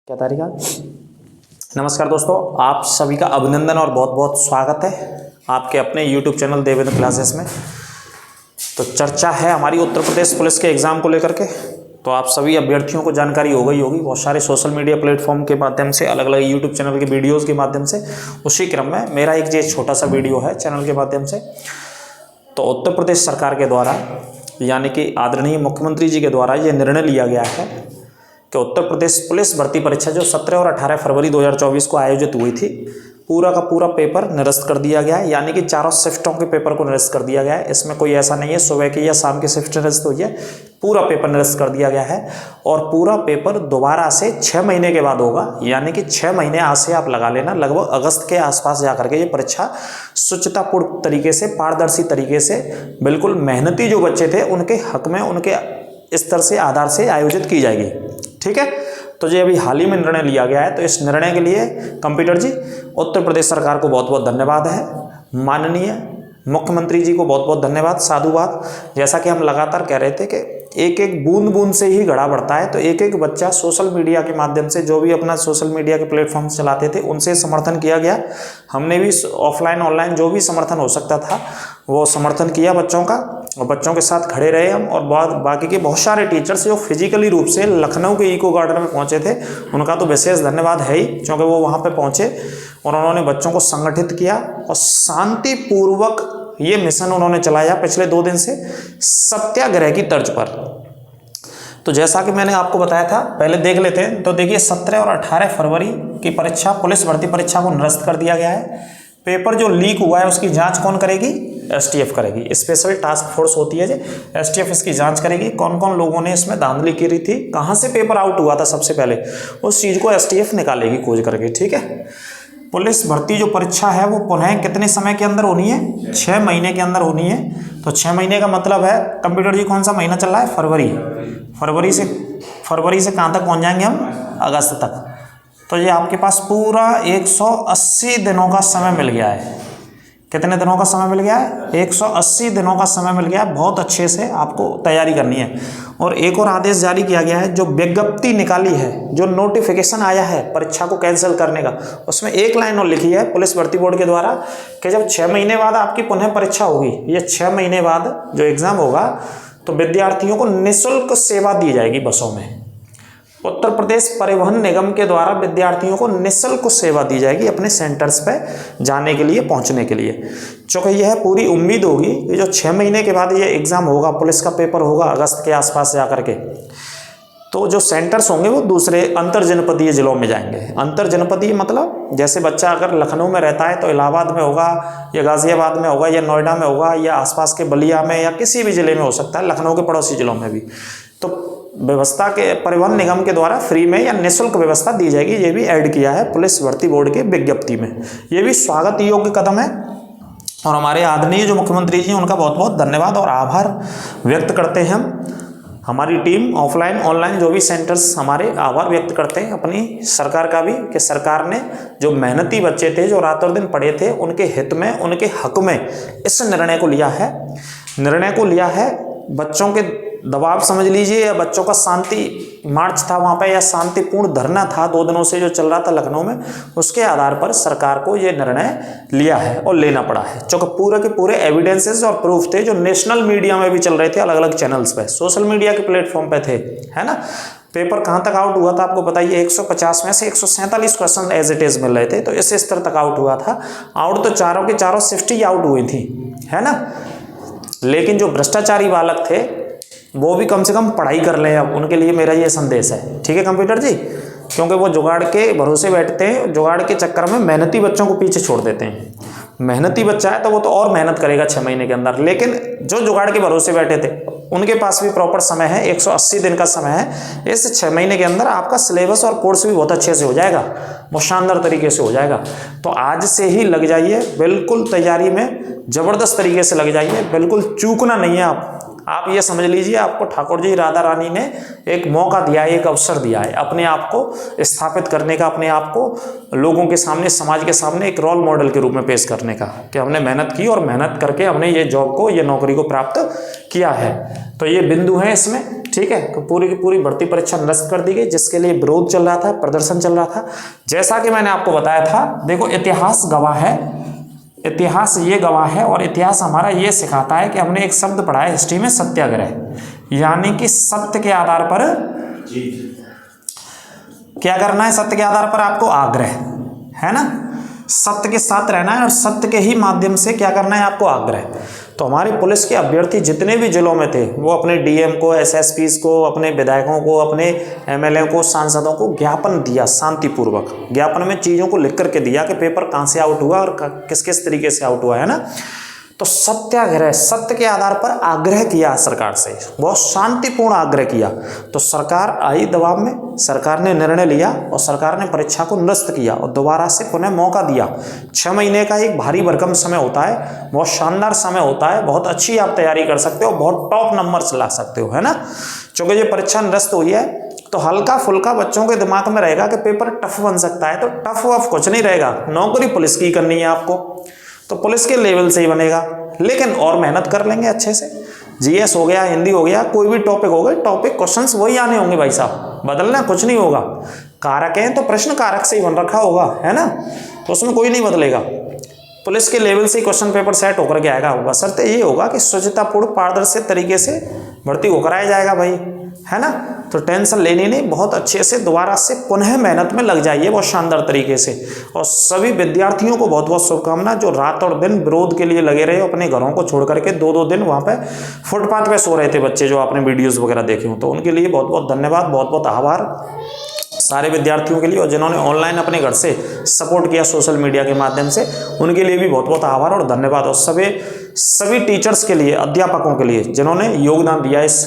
क्या तारीख है? नमस्कार दोस्तों, आप सभी का अभिनंदन और बहुत बहुत स्वागत है आपके अपने YouTube चैनल देवेंद्र क्लासेस में। तो चर्चा है हमारी उत्तर प्रदेश पुलिस के एग्ज़ाम को लेकर के। तो आप सभी अभ्यर्थियों को जानकारी हो गई होगी, बहुत सारे सोशल मीडिया प्लेटफॉर्म के माध्यम से, अलग अलग YouTube चैनल के वीडियोज़ के माध्यम से। उसी क्रम में मेरा एक ये छोटा सा वीडियो है चैनल के माध्यम से। तो उत्तर प्रदेश सरकार के द्वारा यानी कि आदरणीय मुख्यमंत्री जी के द्वारा ये निर्णय लिया गया है कि उत्तर प्रदेश पुलिस भर्ती परीक्षा जो 17 और 18 फरवरी 2024 को आयोजित हुई थी, पूरा का पूरा पेपर निरस्त कर दिया गया है। यानी कि चारों शिफ्टों के पेपर को निरस्त कर दिया गया है। इसमें कोई ऐसा नहीं है सुबह की या शाम की शिफ्ट निरस्त हुई है, पूरा पेपर निरस्त कर दिया गया है। और पूरा पेपर दोबारा से 6 महीने के बाद होगा। यानी कि 6 महीने आज से आप लगा लेना, लगभग अगस्त के आसपास जा करके ये परीक्षा शुचितापूर्ण तरीके से, पारदर्शी तरीके से, बिल्कुल मेहनती जो बच्चे थे उनके हक में, उनके स्तर से, आधार से आयोजित की जाएगी। ठीक है, तो ये अभी हाल ही में निर्णय लिया गया है। तो इस निर्णय के लिए कंप्यूटर जी उत्तर प्रदेश सरकार को बहुत बहुत धन्यवाद है। माननीय मुख्यमंत्री जी को बहुत बहुत धन्यवाद, साधुवाद। जैसा कि हम लगातार कह रहे थे कि एक एक बूंद बूंद से ही घड़ा बढ़ता है। तो एक एक बच्चा सोशल मीडिया के माध्यम से, जो भी अपना सोशल मीडिया के प्लेटफॉर्म चलाते थे, उनसे समर्थन किया गया। हमने भी ऑफलाइन ऑनलाइन जो भी समर्थन हो सकता था वो समर्थन किया बच्चों का, और बच्चों के साथ खड़े रहे हम। और बाकी के बहुत सारे टीचर्स जो फिजिकली रूप से लखनऊ के इको गार्डन में पहुंचे थे, उनका तो विशेष धन्यवाद है ही, क्योंकि वो वहाँ पे पहुँचे और उन्होंने बच्चों को संगठित किया और शांतिपूर्वक ये मिशन उन्होंने चलाया पिछले 2 दिन से सत्याग्रह की तर्ज पर। तो जैसा कि मैंने आपको बताया था, पहले देख लेते हैं। तो देखिए 17 और 18 फरवरी की परीक्षा, पुलिस भर्ती परीक्षा को निरस्त कर दिया गया है। पेपर जो लीक हुआ है उसकी जांच कौन करेगी? STF करेगी। स्पेशल टास्क फोर्स होती है जो STF इसकी जांच करेगी। कौन कौन लोगों ने इसमें धांधली की रही थी, कहाँ से पेपर आउट हुआ था, सबसे पहले उस चीज़ को STF निकालेगी खोज करके। ठीक है, पुलिस भर्ती जो परीक्षा है वो पुनः कितने समय के अंदर होनी है? 6 महीने के अंदर होनी है। तो 6 महीने का मतलब है कंप्यूटर जी कौन सा महीना चल रहा है? फरवरी। फरवरी से कहाँ तक पहुँच जाएंगे हम? अगस्त तक। तो ये आपके पास पूरा 180 दिनों का समय मिल गया है। कितने दिनों का समय मिल गया है? 180 दिनों का समय मिल गया है। बहुत अच्छे से आपको तैयारी करनी है। और एक और आदेश जारी किया गया है, जो विज्ञप्ति निकाली है, जो नोटिफिकेशन आया है परीक्षा को कैंसिल करने का, उसमें एक लाइन और लिखी है पुलिस भर्ती बोर्ड के द्वारा कि जब 6 महीने बाद आपकी पुनः परीक्षा होगी, ये 6 महीने बाद जो एग्जाम होगा, तो विद्यार्थियों को निःशुल्क सेवा दी जाएगी बसों में। उत्तर प्रदेश परिवहन निगम के द्वारा विद्यार्थियों को निःशुल्क सेवा दी जाएगी अपने सेंटर्स पे जाने के लिए, पहुंचने के लिए। चूँकि यह पूरी उम्मीद होगी कि जो 6 महीने के बाद ये एग्ज़ाम होगा, पुलिस का पेपर होगा अगस्त के आसपास जा करके, तो जो सेंटर्स होंगे वो दूसरे अंतर जनपदीय जिलों में जाएंगे। अंतर जनपदीय मतलब जैसे बच्चा अगर लखनऊ में रहता है तो इलाहाबाद में होगा, या गाज़ियाबाद में होगा, या नोएडा में होगा, या आसपास के बलिया में, या किसी भी ज़िले में हो सकता है, लखनऊ के पड़ोसी जिलों में भी। तो व्यवस्था के परिवहन निगम के द्वारा फ्री में या निःशुल्क व्यवस्था दी जाएगी। ये भी ऐड किया है पुलिस भर्ती बोर्ड की विज्ञप्ति में। ये भी स्वागत योग्य कदम है और हमारे आदरणीय जो मुख्यमंत्री जी हैं उनका बहुत बहुत धन्यवाद और आभार व्यक्त करते हैं हम। हमारी टीम ऑफलाइन ऑनलाइन जो भी सेंटर्स हमारे, आभार व्यक्त करते हैं अपनी सरकार का भी, कि सरकार ने जो मेहनती बच्चे थे, जो रात और दिन पढ़े थे, उनके हित में, उनके हक में इस निर्णय को लिया है। बच्चों के दबाव समझ लीजिए, या बच्चों का शांति मार्च था वहाँ पे, या शांतिपूर्ण धरना था 2 दिनों से जो चल रहा था लखनऊ में, उसके आधार पर सरकार को ये निर्णय लिया है और लेना पड़ा है। क्योंकि पूरे के पूरे एविडेंसेस और प्रूफ थे जो नेशनल मीडिया में भी चल रहे थे, अलग अलग चैनल्स पे, सोशल मीडिया के प्लेटफॉर्म पे थे, है ना। पेपर कहाँ तक आउट हुआ था आपको बताइए? 150 में से 147 क्वेश्चन एज इट इज मिल रहे थे, तो इस स्तर तक आउट हुआ था। आउट तो चारों के चारों शिफ्ट ही आउट हुई थी, है ना। लेकिन जो भ्रष्टाचारी बालक थे वो भी कम से कम पढ़ाई कर लें, अब उनके लिए मेरा ये संदेश है। ठीक है कंप्यूटर जी, क्योंकि वो जुगाड़ के भरोसे बैठते हैं, जुगाड़ के चक्कर में मेहनती बच्चों को पीछे छोड़ देते हैं। मेहनती बच्चा है तो वो तो और मेहनत करेगा 6 महीने के अंदर, लेकिन जो जुगाड़ के भरोसे बैठे थे उनके पास भी प्रॉपर समय है, 180 दिन का समय है। इस 6 महीने के अंदर आपका सिलेबस और कोर्स भी बहुत अच्छे से हो जाएगा, वो शानदार तरीके से हो जाएगा। तो आज से ही लग जाइए, बिल्कुल तैयारी में ज़बरदस्त तरीके से लग जाइए, बिल्कुल चूकना नहीं है आप ये समझ लीजिए, आपको ठाकुर जी राधा रानी ने एक मौका दिया है, एक अवसर दिया है अपने आप को स्थापित करने का, अपने आप को लोगों के सामने, समाज के सामने एक रोल मॉडल के रूप में पेश करने का, कि हमने मेहनत की और मेहनत करके हमने ये जॉब को, ये नौकरी को प्राप्त किया है। तो ये बिंदु है इसमें। ठीक है। तो पूरी की पूरी भर्ती परीक्षा निरस्त कर दी गई, जिसके लिए विरोध चल रहा था, प्रदर्शन चल रहा था। जैसा कि मैंने आपको बताया था, देखो इतिहास गवाह है, इतिहास ये गवाह है, और इतिहास हमारा ये सिखाता है कि हमने एक शब्द पढ़ा है हिस्ट्री में, सत्याग्रह, यानी कि सत्य के आधार पर क्या करना है, सत्य के आधार पर आपको आग्रह, है ना, सत्य के साथ रहना है और सत्य के ही माध्यम से क्या करना है आपको आग्रह। तो हमारे पुलिस के अभ्यर्थी जितने भी जिलों में थे, वो अपने डीएम को, एसएसपीज को, अपने विधायकों को, अपने एमएलए को, सांसदों को ज्ञापन दिया शांतिपूर्वक। ज्ञापन में चीज़ों को लिख करके दिया कि पेपर कहाँ से आउट हुआ और किस किस तरीके से आउट हुआ, है ना। तो सत्याग्रह, सत्य के आधार पर आग्रह किया सरकार से, बहुत शांतिपूर्ण आग्रह किया। तो सरकार आई दबाव में, सरकार ने निर्णय लिया और सरकार ने परीक्षा को निरस्त किया और दोबारा से पुनः मौका दिया। 6 महीने का एक भारी भरकम समय होता है, बहुत शानदार समय होता है, बहुत अच्छी आप तैयारी कर सकते हो, बहुत टॉप नंबर्स ला सकते हो, है ना। चूंकि ये परीक्षा निरस्त हुई है तो हल्का फुल्का बच्चों के दिमाग में रहेगा कि पेपर टफ बन सकता है, तो टफ वफ कुछ नहीं रहेगा, नौकरी पुलिस की करनी है आपको, तो पुलिस के लेवल से ही बनेगा। लेकिन और मेहनत कर लेंगे अच्छे से, जीएस हो गया, हिंदी हो गया, कोई भी टॉपिक हो गए, टॉपिक क्वेश्चंस वही आने होंगे भाई साहब, बदलना कुछ नहीं होगा। कारक हैं तो प्रश्न कारक से ही बन रखा होगा, है ना, तो उसमें कोई नहीं बदलेगा। पुलिस के लेवल से ही क्वेश्चन पेपर सेट होकर के आएगा, बशर्ते ये होगा कि शुचितापूर्ण पारदर्शी तरीके से भर्ती हो कराया जाएगा भाई, है ना। तो टेंशन लेनी नहीं, बहुत अच्छे से दोबारा से पुनः मेहनत में लग जाइए बहुत शानदार तरीके से। और सभी विद्यार्थियों को बहुत बहुत शुभकामना, जो रात और दिन विरोध के लिए लगे रहे, अपने घरों को छोड़ करके 2-2 दिन वहाँ पे फुटपाथ पे सो रहे थे बच्चे, जो आपने वीडियोज़ वगैरह देखे हो, तो उनके लिए बहुत बहुत धन्यवाद, बहुत बहुत आभार सारे विद्यार्थियों के लिए। और जिन्होंने ऑनलाइन अपने घर से सपोर्ट किया सोशल मीडिया के माध्यम से, उनके लिए भी बहुत बहुत आभार और धन्यवाद। और सभी टीचर्स के लिए, अध्यापकों के लिए, जिन्होंने योगदान दिया इस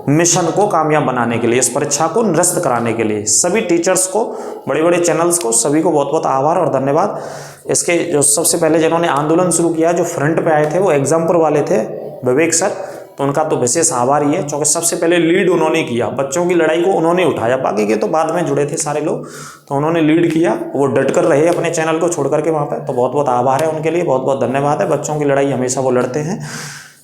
मिशन को कामयाब बनाने के लिए, इस परीक्षा को निरस्त कराने के लिए, सभी टीचर्स को, बड़े बड़े चैनल्स को, सभी को बहुत बहुत आभार और धन्यवाद। इसके जो सबसे पहले जिन्होंने आंदोलन शुरू किया, जो फ्रंट पे आए थे, वो एग्जामपुर वाले थे, विवेक सर, तो उनका तो विशेष आभार ही है, क्योंकि सबसे पहले लीड उन्होंने किया, बच्चों की लड़ाई को उन्होंने उठाया, बाकी के तो बाद में जुड़े थे सारे लोग, तो उन्होंने लीड किया, वो डट कर रहे अपने चैनल को छोड़ करके वहाँ पे, तो बहुत बहुत आभार है उनके लिए, बहुत बहुत धन्यवाद है। बच्चों की लड़ाई हमेशा वो लड़ते हैं,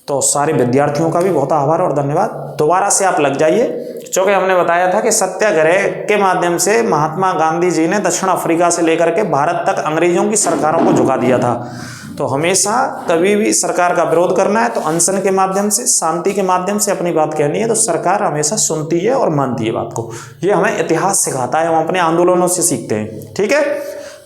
तो सारे विद्यार्थियों का भी बहुत आभार और धन्यवाद। दोबारा से आप लग जाइए, क्योंकि हमने बताया था कि सत्याग्रह के माध्यम से महात्मा गांधी जी ने दक्षिण अफ्रीका से लेकर के भारत तक अंग्रेजों की सरकारों को झुका दिया था। तो हमेशा कभी भी सरकार का विरोध करना है तो अनशन के माध्यम से, शांति के माध्यम से अपनी बात कहनी है, तो सरकार हमेशा सुनती है और मानती है बात को। ये हमें इतिहास सिखाता है, हम अपने आंदोलनों से सीखते हैं, ठीक है।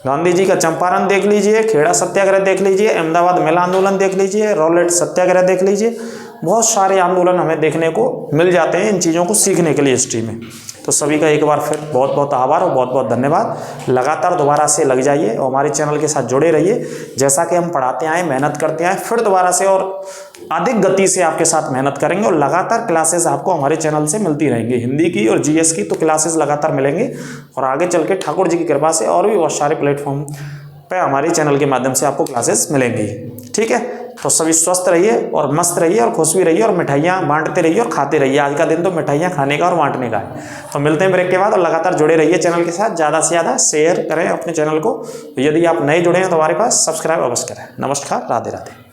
गांधी जी का चंपारण देख लीजिए, खेड़ा सत्याग्रह देख लीजिए, अहमदाबाद मेला आंदोलन देख लीजिए, रॉलेट सत्याग्रह देख लीजिए, बहुत सारे आंदोलन हमें देखने को मिल जाते हैं इन चीज़ों को सीखने के लिए हिस्ट्री में। तो सभी का एक बार फिर बहुत बहुत आभार और बहुत बहुत धन्यवाद। लगातार दोबारा से लग जाइए और हमारे चैनल के साथ जुड़े रहिए। जैसा कि हम पढ़ाते आए, मेहनत करते आए, फिर दोबारा से और अधिक गति से आपके साथ मेहनत करेंगे और लगातार क्लासेस आपको हमारे चैनल से मिलती रहेंगी, हिंदी की और जीएस की तो क्लासेस लगातार मिलेंगे। और आगे चल के ठाकुर जी की कृपा से और भी बहुत सारे प्लेटफॉर्म पे हमारे चैनल के माध्यम से आपको क्लासेस मिलेंगी, ठीक है। तो सभी स्वस्थ रहिए और मस्त रहिए और खुश भी रहिए और मिठाइयाँ बांटते रहिए और खाते रहिए। आज का दिन तो मिठाइयाँ खाने का और बांटने का है। तो मिलते हैं ब्रेक के बाद, और लगातार जुड़े रहिए चैनल के साथ, ज़्यादा से ज़्यादा शेयर करें अपने चैनल को। यदि आप नए जुड़े हैं तो हमारे पास सब्सक्राइब अवश्य करें। नमस्कार, राधे राधे।